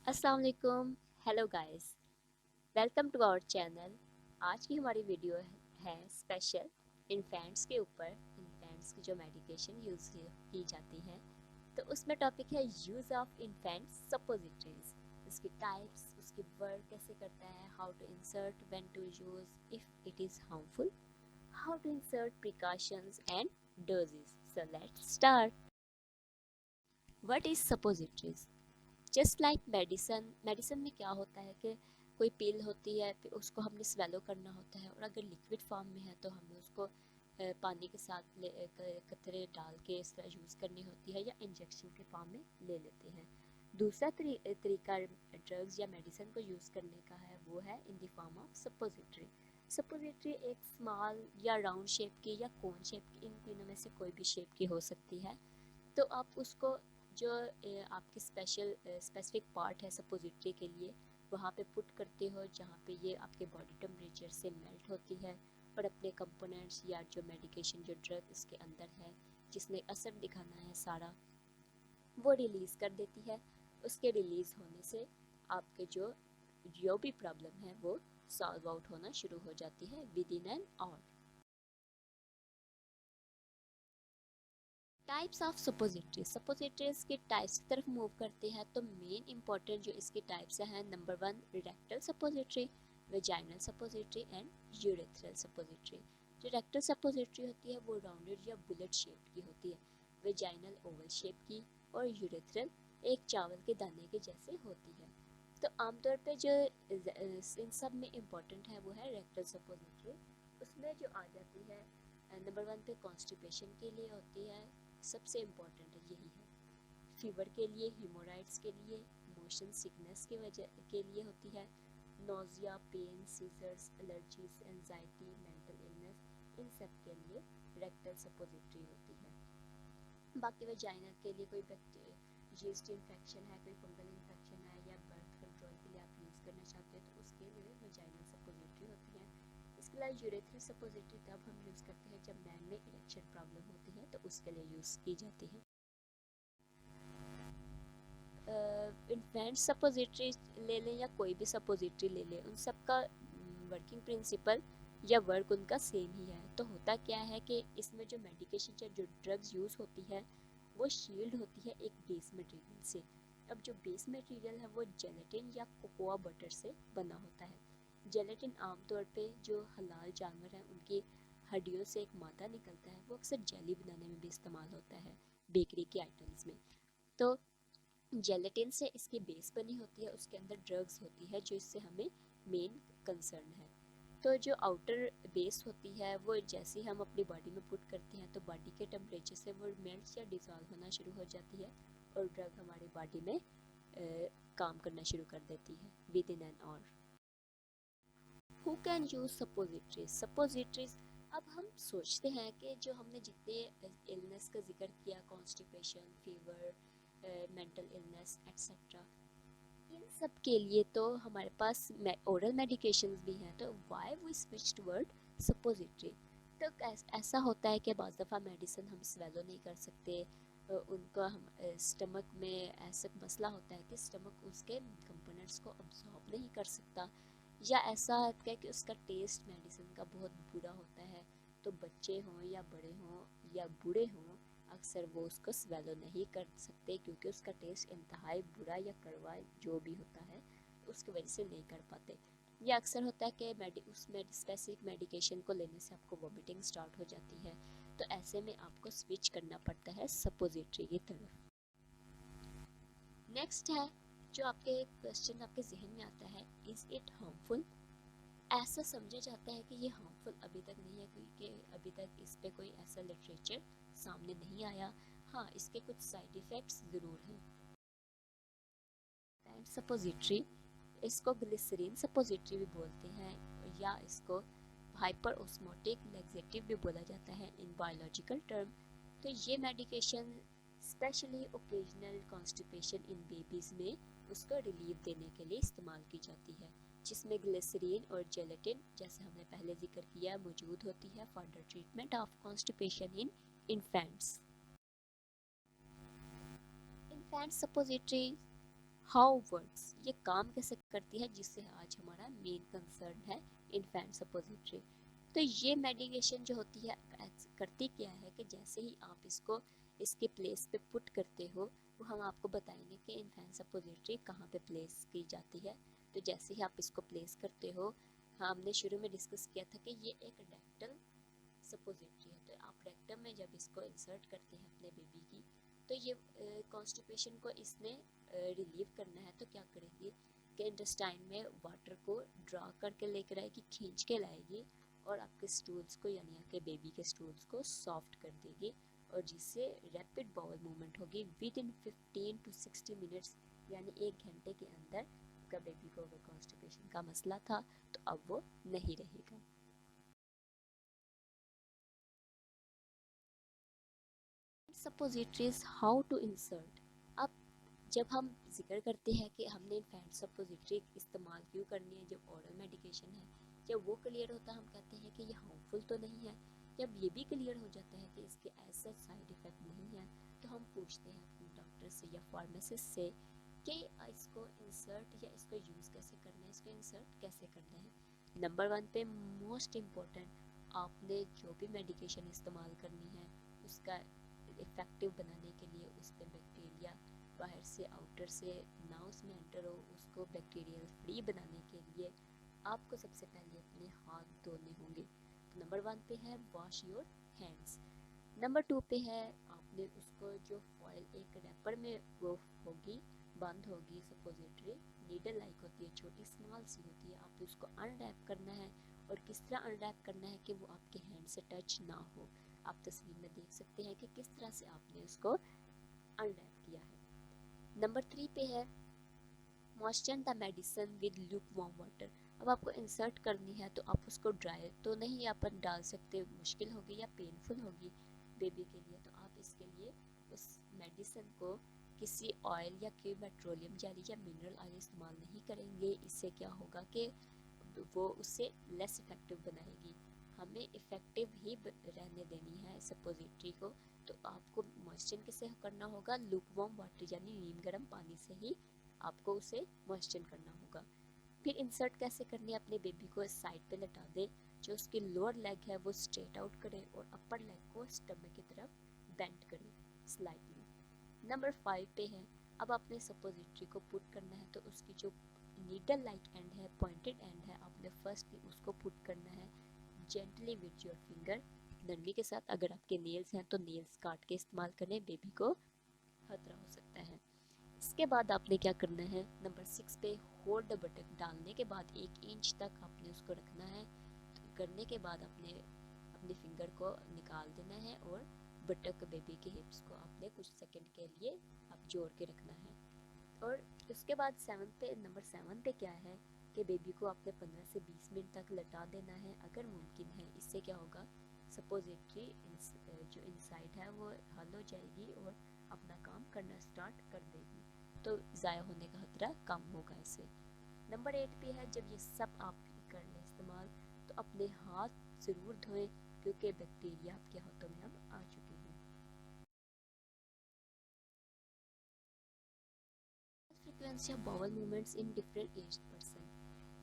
अस्सलाम वालेकुम। Hello guys, welcome to our channel. आज की हमारी वीडियो है स्पेशल इन्फेंट्स के ऊपर। इन्फेंट्स की जो मेडिकेशन यूज़ की जाती है, तो उसमें टॉपिक है यूज़ ऑफ इन्फेंट्स सपोजिटरीज। उसकी टाइप्स, उसकी वर्क कैसे करता है, how to insert, when to use, if it is harmful, how to insert, precautions and doses. So let's start. What is suppositories? Just like medicine, medicine में क्या होता है कि कोई पिल होती है, फिर उसको हमने स्वेलो करना होता है, और अगर लिक्विड फॉर्म में है तो हमें उसको पानी के साथ कतरे डाल के इस तरह यूज़ करनी होती है, या इंजेक्शन के फॉर्म में ले लेते हैं। दूसरा तरीका ड्रग्स या मेडिसिन को यूज़ करने का है, वो है in the form of suppository. Suppository एक स्मॉल या राउंड शेप की या कोन शेप की, इन तीनों में से कोई भी शेप की हो सकती है। तो आप उसको जो आपके स्पेसिफिक पार्ट है सपोजिटरी के लिए, वहाँ पे पुट करते हो जहाँ पे ये आपके बॉडी टेम्परेचर से मेल्ट होती है, और अपने कंपोनेंट्स या जो मेडिकेशन, जो ड्रग इसके अंदर है जिसने असर दिखाना है सारा, वो रिलीज़ कर देती है। उसके रिलीज़ होने से आपके जो भी प्रॉब्लम है वो सॉल्व आउट होना शुरू हो जाती है with in an hour. Types of suppositories. Suppositories के टाइप्स की तरफ मूव करते हैं, तो मेन इंपॉर्टेंट जो इसकी टाइप्स हैं, number 1 rectal suppository, vaginal suppository and urethral suppository. जो रेक्टल सपोजिटरी होती है वो राउंडेड या बुलेट शेप की होती है, वेजाइनल ओवल शेप की, और यूरेथ्रल एक चावल के दाने के जैसे होती है। तो आमतौर पे जो इन सब में इम्पॉर्टेंट है वो है रेक्टल सपोजिटरी। उसमें जो आ जाती है नंबर 1 पे कॉन्स्टिपेशन के लिए होती है, सबसे इम्पॉर्टेंट यही है। फीवर के लिए, हीमोराइड्स के लिए, मोशन सिकनेस की वजह के लिए होती है, nausea, pain, seizures, allergies, anxiety, mental illness, इन सब के लिए रेक्टल सपोजिटरी होती है। बाकी वजाइना के लिए कोई यीस्ट इन्फेक्शन है, कोई फंगल इन्फेक्शन है, या बर्थ कंट्रोल के लिए आप यूज़ करना चाहते हैं, तो उसके लिए वजाइनल सपोजिटरी होती है। इसके अलावा यूरेथ्रल सपोजिटरी तब हम यूज़ करते हैं जब मैन में इरेक्शन प्रॉब्लम होती है, तो उसके लिए यूज़ की जाती है। इन्फेंट सपोजिटरी ले लें या कोई भी सपोजिटरी ले लें, उन सब का वर्किंग प्रिंसिपल या वर्क उनका सेम ही है। तो होता क्या है कि इसमें जो मेडिकेशन या जो ड्रग्स यूज़ होती है वो शील्ड होती है एक बेस मटेरियल से। अब जो बेस मटेरियल है वो जेलेटिन या कोकोआ बटर से बना होता है। जेलेटिन आमतौर पे जो हलाल जानवर हैं उनकी हड्डियों से एक मादा निकलता है, वो अक्सर जेली बनाने में भी इस्तेमाल होता है, बेकरी के आइटम्स में। तो जेलेटिन से इसकी बेस बनी होती है, उसके अंदर ड्रग्स होती है जो इससे हमें मेन कंसर्न है। तो जो आउटर बेस होती है वो जैसे ही हम अपनी बॉडी में पुट करते हैं, तो बॉडी के टेम्परेचर से वो मेल्ट या डिज़ोल्व होना शुरू हो जाती है, और ड्रग हमारी बॉडी में काम करना शुरू कर देती है with in an hour. Who can use suppositories? Suppositories, अब हम सोचते हैं कि जो हमने जितने इलनेस का जिक्र किया, constipation, fever, mental illness etcetera, इन सब के लिए तो हमारे पास ओरल मेडिकेशंस भी हैं, तो why we switched word suppository? तो ऐसा होता है कि बाज़ दफ़ा मेडिसिन हम स्वेलो नहीं कर सकते, उनका हम स्टमक में ऐसा मसला होता है कि स्टमक उसके कंपोनेंट्स को अब्जॉर्ब नहीं कर सकता, या ऐसा है कि उसका टेस्ट मेडिसिन का बहुत बुरा होता है, तो बच्चे हों या बड़े हों या बूढ़े हों, अक्सर वो उसको स्वेलो नहीं कर सकते, क्योंकि उसका टेस्ट इंतहाई बुरा या कड़वा जो भी होता है, उसकी वजह से नहीं कर पाते। या अक्सर होता है कि उस स्पेसिफिक मेडिकेशन को लेने से आपको वॉमिटिंग स्टार्ट हो जाती है, तो ऐसे में आपको स्विच करना पड़ता है सपोजिटरी की तरफ। नेक्स्ट है, जो आपके क्वेश्चन आपके जहन में आता है, इज़ इट हार्मफुल? ऐसा समझा जाता है कि ये हार्मफुल अभी तक नहीं है, क्योंकि अभी तक इस पे कोई ऐसा लिटरेचर सामने नहीं आया। हाँ, इसके कुछ साइड इफ़ेक्ट्स ज़रूर हैं। एंड सपोजिटरी, इसको ग्लिसरीन सपोजिटरी भी बोलते हैं, या इसको हाइपर ऑस्मोटिक लैक्सेटिव भी बोला जाता है इन बायोलॉजिकल टर्म। तो ये मेडिकेशन स्पेशली ओकेजनल कॉन्स्टिपेशन इन बेबीज़ में उसको रिलीफ देने के लिए इस्तेमाल की जाती है, जिसमें ग्लिसरीन और जेलेटिन, जैसे हमने पहले जिक्र किया, मौजूद होती है for the treatment of constipation in infants. Infant suppository how works, ये काम कैसे करती है, जिससे आज हमारा मेन कंसर्न है इन्फेंट सपोजिटरी। तो ये मेडिकेशन जो होती है करती क्या है कि जैसे ही आप इसको इसके प्लेस पे पुट करते हो, वो हम आपको बताएंगे कि इन्फेंट सपोजिटरी कहाँ पे प्लेस की जाती है। तो जैसे ही आप इसको प्लेस करते हो, हमने शुरू में डिस्कस किया था कि ये एक रेक्टल सपोजिटरी है। तो आप रेक्टम में जब इसको इंसर्ट करते हैं अपने बेबी की, तो ये कॉन्स्टिपेशन को इसने रिलीव करना है, तो क्या करेगी कि इंटेस्टाइन में वाटर को ड्रा करके लेकर आएगी, खींच के लाएगी और आपके स्टूल्स को यानी आपके बेबी के स्टूल्स को सॉफ्ट कर देगी, और जिससे रैपिड बाउल मूवमेंट होगी विद इन 15 to 60 मिनट्स, यानी 1 घंटे के अंदर आपका बेबी को अगर कॉन्स्टिपेशन का मसला था तो अब वो नहीं रहेगा। Suppositories how to insert. अब जब हम जिक्र करते हैं कि हमने इन्फेंट सपोजिटरी इस्तेमाल क्यों करनी है, जब ओरल मेडिकेशन है, जब वो क्लियर होता है हम कहते हैं कि ये हार्मफुल तो नहीं है। जब ये भी क्लियर हो जाता है कि इसके ऐसे साइड इफ़ेक्ट नहीं है, तो हम पूछते हैं अपने डॉक्टर से या फार्मासिस्ट से कि इसको इंसर्ट या इसको यूज़ कैसे करना है, इसको इंसर्ट कैसे करना है। नंबर 1 पे मोस्ट इम्पोर्टेंट, आपने जो भी मेडिकेशन इस्तेमाल करनी है उसका इफ़ेक्टिव बनाने के लिए उस पर बैक्टीरिया बाहर से आउटर से ना उसमें एंटर हो, उसको बैक्टीरियल फ्री बनाने के लिए आपको सबसे पहले अपने हाथ धोने होंगे। तो नंबर 1 पे है वॉश योर हैंड्स। नंबर 2 पे है आपने उसको जो फॉयल एक रैपर में वो होगी, बंद होगी सपोजिटरी, नीडल लाइक होती है, छोटी स्मॉल सी होती है, आपको उसको अनरैप करना है। और किस तरह अनरैप करना है कि वो आपके हैंड से टच ना हो। आप तस्वीर में देख सकते हैं कि किस तरह से आपने उसको अनरैप किया है। नंबर 3 पे है moisture the medicine with look warm water. अब आपको इंसर्ट करनी है तो आप उसको ड्राई तो नहीं अपन डाल सकते, मुश्किल होगी या पेनफुल होगी बेबी के लिए। तो आप इसके लिए उस मेडिसिन को किसी ऑयल या कि पेट्रोलियम जेली या मिनरल ऑयल इस्तेमाल नहीं करेंगे। इससे क्या होगा कि वो उससे लेस इफ़ेक्टिव बनाएगी। हमें इफ़ेक्टिव ही रहने देनी है सपोजिटरी को। तो आपको मॉइस्चर किससे करना होगा, लूकवार्म वाटर यानी नीम गर्म पानी से ही आपको उसे मॉइस्चर करना होगा। फिर इंसर्ट कैसे करनी है, अपने बेबी को साइड पे लटा दे, जो उसकी लोअर लेग है वो स्ट्रेट आउट करे और अपर लेग को स्टमक की तरफ बेंड करे स्लाइटली। नंबर 5 पे है, अब आपने सपोजिटरी को पुट करना है तो उसकी जो नीडल लाइक एंड है, पॉइंटेड एंड है, आपने फर्स्ट उसको पुट करना है जेंटली विद योर फिंगर, नरमी के साथ। अगर आपके नेल्स हैं तो नेल्स काट के इस्तेमाल करें, बेबी को खतरा हो सकता है। इसके बाद आपने क्या करना है, नंबर 6 पे होल्ड द बटन, डालने के बाद 1 इंच तक आपने उसको रखना है। तो करने के बाद आपने अपने फिंगर को निकाल देना है और बटक बेबी के हिप्स को आपने कुछ सेकंड के लिए आप जोड़ के रखना है। और उसके बाद 7 पे, नंबर 7 पे क्या है कि बेबी को आपने 15 से 20 मिनट तक लटा देना है अगर मुमकिन है। इससे क्या होगा, सपोजिटरी जो इनसाइड है वो हल हो जाएगी और अपना काम करना स्टार्ट कर देगी, तो ज़ाया होने का खतरा कम होगा इससे। नंबर 8 पे है, जब ये सब आप कर लें इस्तेमाल, तो अपने हाथ ज़रूर धोएं क्योंकि बैक्टीरिया आपके हाथों में अब आ चुके हैं। Frequency of bowel movements in different age person.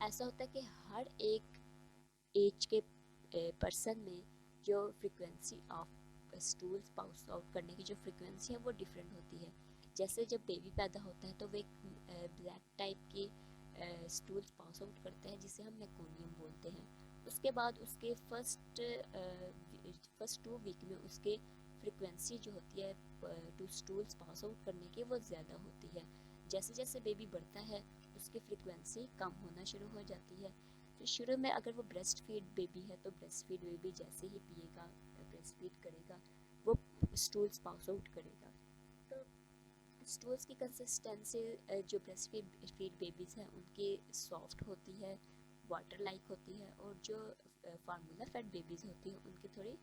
ऐसा होता है कि हर एक एज के पर्सन में जो frequency of stools pass out करने की जो फ्रीक्वेंसी है वो डिफरेंट होती है। जैसे जब बेबी पैदा होता है तो वो एक ब्लैक टाइप की स्टूल्स पास आउट करते हैं जिसे हम मेकोनियम बोलते हैं। उसके बाद उसके फर्स्ट 2 वीक में उसके फ्रीक्वेंसी जो होती है टू स्टूल्स पास आउट करने की वो ज़्यादा होती है। जैसे जैसे बेबी बढ़ता है उसकी फ्रीक्वेंसी कम होना शुरू हो जाती है। तो शुरू में अगर वो ब्रेस्ट फीड बेबी है तो ब्रेस्ट फीड बेबी जैसे ही पिएगा, ब्रेस्ट फीड करेगा, वो स्टूल्स पास आउट करेगा। तो स्टूल्स की कंसिस्टेंसी जो ब्रेस्ट फीड बेबीज़ हैं उनकी सॉफ्ट होती है, वाटर लाइक होती है, और जो फार्मूला फेड बेबीज़ होती हैं उनकी थोड़ी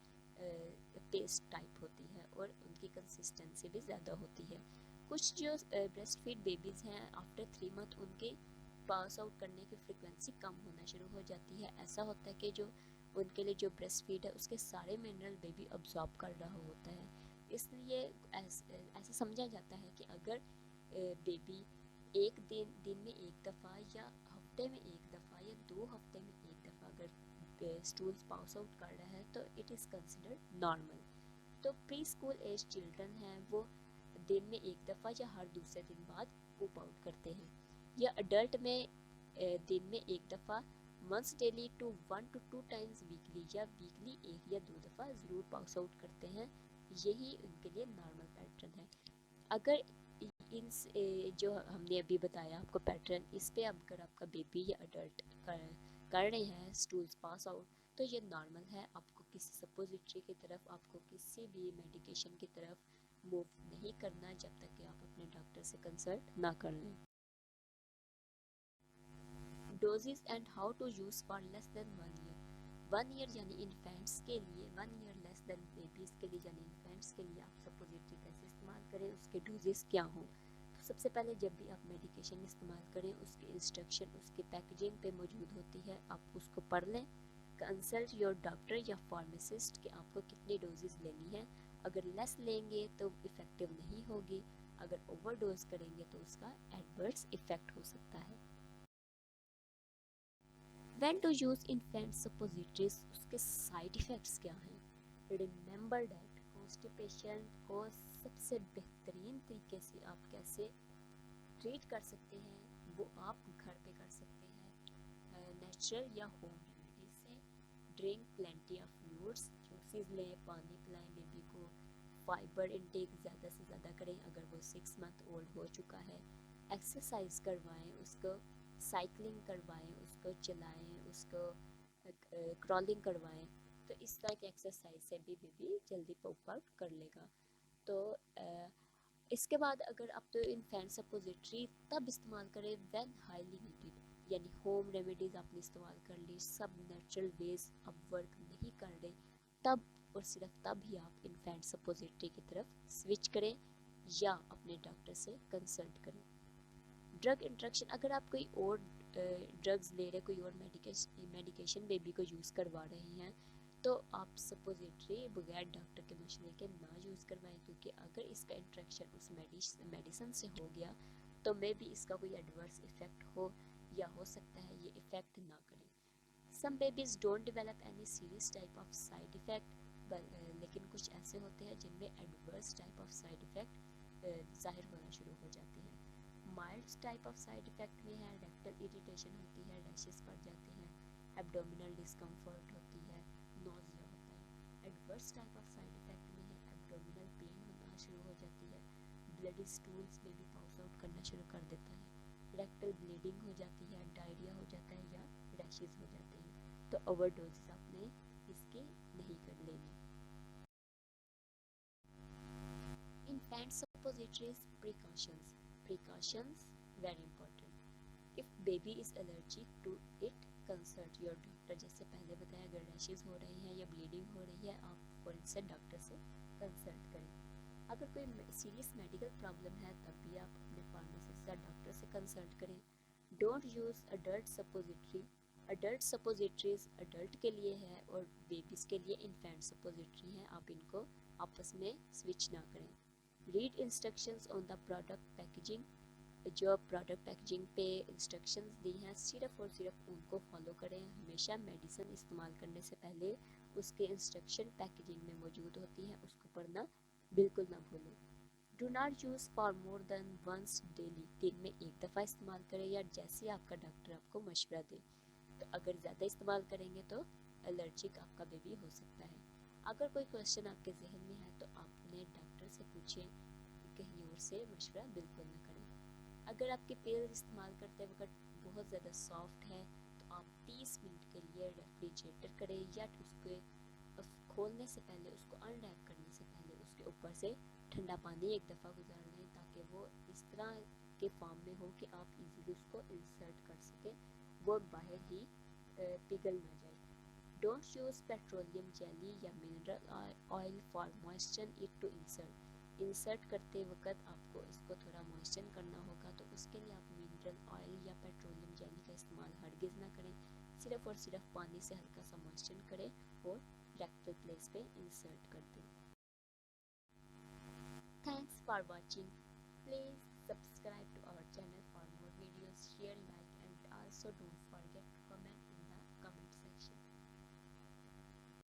पेस्ट टाइप होती है और उनकी कंसिस्टेंसी भी ज़्यादा होती है। कुछ जो ब्रेस्ट फीड बेबीज़ हैं आफ्टर 3 मंथ उनके पास आउट करने की फ्रिक्वेंसी कम होना शुरू हो जाती है। ऐसा होता है कि जो उनके लिए जो ब्रेस्ट फीड है उसके सारे मिनरल बेबी अब्जॉर्ब कर रहा होता है। इसलिए ऐसा समझा जाता है कि अगर बेबी एक दिन में एक दफ़ा या हफ्ते में एक दफ़ा या 2 हफ्ते में एक दफ़ा अगर स्टूल्स पास आउट कर रहा है तो इट इज़ कंसिडर्ड नॉर्मल। तो प्री स्कूल एज चिल्ड्रन हैं वो दिन में एक दफ़ा या हर दूसरे दिन बाद पोप आउट करते हैं, या अडल्ट में दिन में एक दफ़ा months daily to 1 to 2 times weekly या वीकली एक या 2 दफ़ा ज़रूर पास आउट करते हैं। यही उनके लिए नॉर्मल पैटर्न है। अगर इन जो हमने अभी बताया आपको पैटर्न, इस पे अगर आपका बेबी या अडल्ट कर रहे हैं स्टूल्स पास आउट तो ये नॉर्मल है। आपको किसी सपोजिटरी की तरफ, आपको किसी भी मेडिकेशन की तरफ मूव नहीं करना जब तक कि आप अपने डॉक्टर से कंसल्ट ना कर लें। Doses and how to use for less than 1 year. 1 year यानी इन्फेंट्स के लिए, 1 ईयर लेस देन बेबीज़ के लिए यानी इन्फेंट्स के लिए आप सपोजिटरी कैसे इस्तेमाल करें, उसके डोजेस क्या हों। तो सबसे पहले जब भी आप मेडिकेशन इस्तेमाल करें उसकी इंस्ट्रक्शन उसकी पैकेजिंग पे मौजूद होती है, आप उसको पढ़ लें। कंसल्ट योर डॉक्टर या फार्मासिस्ट कि आपको कितनी डोजेस लेनी है। अगर लेस लेंगे तो इफ़ेक्टिव नहीं होगी, अगर ओवर डोज करेंगे तो उसका एडवर्स इफ़ेक्ट हो सकता है। When to use infant suppositories, उसके साइड इफ़ेक्ट्स क्या हैं। रिमेंबर डैट कॉन्स्टिपेशन को सबसे बेहतरीन तरीके से आप कैसे ट्रीट कर सकते हैं वो आप घर पे कर सकते हैं नेचुरल या होम रेमेडीज से। Drink plenty of fluids, juices लें, पानी पिलाएं बेबी को। फाइबर इनटेक ज़्यादा से ज़्यादा करें अगर वो 6 मंथ ओल्ड हो चुका है। एक्सरसाइज करवाएं उसको, साइकिलिंग करवाएं उसको, चलाएं उसको, क्रॉलिंग करवाएं। तो इस तरह की एक्सरसाइज से भी बेबी जल्दी पॉप आउट कर लेगा। तो इसके बाद अगर आप तो इन्फेंट सपोजिटरी तब इस्तेमाल करें व्हेन हाईली नीडेड, यानी होम रेमेडीज़ आपने इस्तेमाल कर ली, सब नेचुरल वेज अब वर्क नहीं कर रहे, तब और सिर्फ तब ही आप इन्फेंट सपोजिटरी की तरफ स्विच करें या अपने डॉक्टर से कंसल्ट करें। ड्रग इंट्रैक्शन, अगर आप कोई और ड्रग्स ले रहे, कोई और मेडिकेशन बेबी को यूज़ करवा रहे हैं तो आप सपोजिटरी बगैर डॉक्टर के मशवरे के ना यूज़ करवाएं, क्योंकि अगर इसका इंट्रैक्शन उस मेडिसिन से हो गया तो मे भी इसका कोई एडवर्स इफ़ेक्ट हो या हो सकता है ये इफ़ेक्ट ना करे। Some babies don't develop any serious type of side effect, लेकिन कुछ ऐसे होते हैं जिनमें adverse type of side effect ज़ाहिर होना शुरू हो जाते हैं। Mild type of side effect में है रेक्टल इरिटेशन होती है, रैशेस पड़ जाते हैं, एब्डोमिनल डिस्कम्फर्ट होती है, नोज़िया होता है। Adverse type of side effect में है एब्डोमिनल पेन होना शुरू हो जाती है, ब्लडी स्टूल्स में भी पास आउट करना शुरू कर देता है, रेक्टल ब्लीडिंग हो जाती है, डायरिया हो जाता है या रैशेस हो जाते हैं। तो ओवरडोज आपने इसके नहीं कर लेनी। Infant suppositories precautions. Precautions very important. If baby is allergic to it, consult your doctor. जैसे पहले बताया, अगर रैशेज हो रही हैं या ब्लीडिंग हो रही है आप फ़ौरन से डॉक्टर से कंसल्ट करें। अगर कोई सीरियस मेडिकल प्रॉब्लम है तब भी आप अपने फार्मासिस्ट या डॉक्टर से कंसल्ट करें। Don't use adult suppository. Adult suppositories adult के लिए है और बेबीज़ के लिए इन्फेंट सपोजिटरी हैं, आप इनको आपस में स्विच ना करें। Read instructions on the product packaging. जो प्रोडक्ट पैकेजिंग पे इंस्ट्रक्शंस दी हैं सिर्फ और सिर्फ उनको फॉलो करें। हमेशा मेडिसिन इस्तेमाल करने से पहले उसके इंस्ट्रक्शन पैकेजिंग में मौजूद होती हैं, उसको पढ़ना बिल्कुल ना भूलें। Do not use for more than once daily, दिन में एक दफ़ा इस्तेमाल करें या जैसे आपका डॉक्टर आपको मशवरा दे। तो अगर ज़्यादा इस्तेमाल करेंगे तो एलर्जिक आपका बेबी हो सकता है। अगर कोई क्वेश्चन आपके जहन में है तो आप अपने डॉक्टर से पूछें, कहीं और से मशवरा बिल्कुल ना करें। अगर आपके पेल इस्तेमाल करते वक्त बहुत ज़्यादा सॉफ्ट है तो आप 30 मिनट के लिए रेफ्रिजरेटर करें या उसके खोलने से पहले, उसको अनरैप करने से पहले उसके ऊपर से ठंडा पानी एक दफ़ा गुजार लें, ताकि वो इस तरह के फॉर्म में हो कि आप इजीली उसको इंसर्ट कर सकें, वो बाहर ही पिघल ना जाए। डोंट यूज़ पेट्रोलियम जेली या mineral oil for moisture it to insert. Insert करते वक्त आपको इसको थोड़ा मॉइस्चर करना होगा, तो उसके लिए आप मिनरल ऑयल या पेट्रोलियम जेली का इस्तेमाल हरगिज़ ना करें। सिर्फ और सिर्फ पानी से हल्का सा मॉइस्चर करें और रेक्टल प्लेस पे इंसर्ट कर दें। Thanks for watching. Please subscribe to our channel for so don't forget to comment in the comment